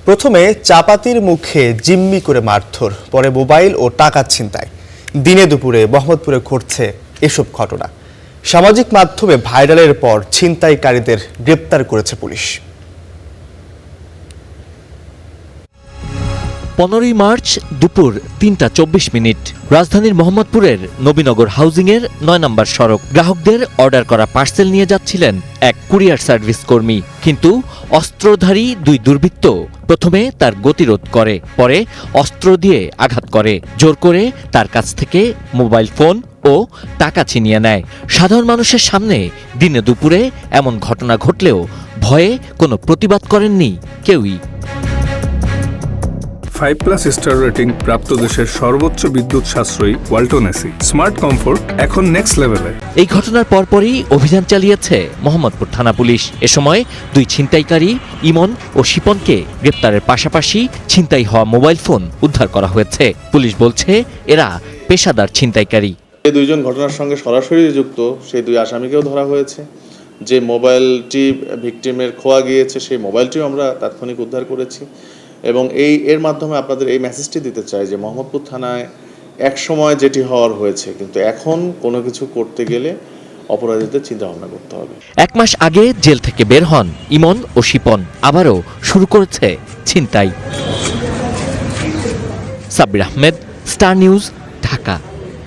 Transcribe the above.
প্রথমে চাপাতির মুখে জিম্মি করে মারধর, পরে মোবাইল ও টাকা ছিনতাই। দিনে দুপুরে মোহাম্মদপুরে ঘটছে এসব ঘটনা। সামাজিক মাধ্যমে ভাইরালের পর ছিনতাইকারীদের গ্রেপ্তার করেছে পুলিশ। 15ই মার্চ দুপুর 3:24 রাজধানীর মোহাম্মদপুরের নবীনগর হাউজিংয়ের 9 নম্বর সড়ক। গ্রাহকদের অর্ডার করা পার্সেল নিয়ে যাচ্ছিলেন এক কুরিয়ার সার্ভিস কর্মী, কিন্তু অস্ত্রধারী দুই দুর্বৃত্ত প্রথমে তার গতিরোধ করে, পরে অস্ত্র দিয়ে আঘাত করে, জোর করে তার কাছ থেকে মোবাইল ফোন ও টাকা ছিনিয়ে নেয়। সাধারণ মানুষের সামনে দিনে দুপুরে এমন ঘটনা ঘটলেও ভয়ে কোনো প্রতিবাদ করেননি কেউই। 5+ স্টার রেটিং প্রাপ্ত দেশের সর্বোচ্চ বিদ্যুৎ সাশ্রয়ী ওয়ালটন এসি স্মার্ট কমফোর্ট এখন নেক্সট লেভেলে। এই ঘটনার পরপরই অভিযান চালিয়েছে মোহাম্মদপুর থানা পুলিশ। এ সময় দুই ছিনতাইকারী ইমন ও শিপনকে গ্রেপ্তারের পাশাপাশি ছিনতাই হওয়া মোবাইল ফোন উদ্ধার করা হয়েছে। পুলিশ বলছে এরা পেশাদার ছিনতাইকারী। এই দুইজন ঘটনার সঙ্গে সরাসরি যুক্ত সেই দুই আসামিকেও ধরা হয়েছে। যে মোবাইলটি ভিকটিমের খোয়া গিয়েছে সেই মোবাইলটিও আমরা তাৎক্ষণিক উদ্ধার করেছি এবং এর মাধ্যমে আপনাদের এই মেসেজটি দিতে চাই যে মোহাম্মদপুর থানায় এক সময় যেটি হওয়ার হয়েছে, কিন্তু এখন কোনো কিছু করতে গেলে অপরাধীদের চিন্তা ভাবনা করতে হবে। 1 মাস আগে জেল থেকে বের হন ইমন ও শিপন, আবারও শুরু করেছে ছিনতাই। Sabbir Ahmed, star news, Dhaka.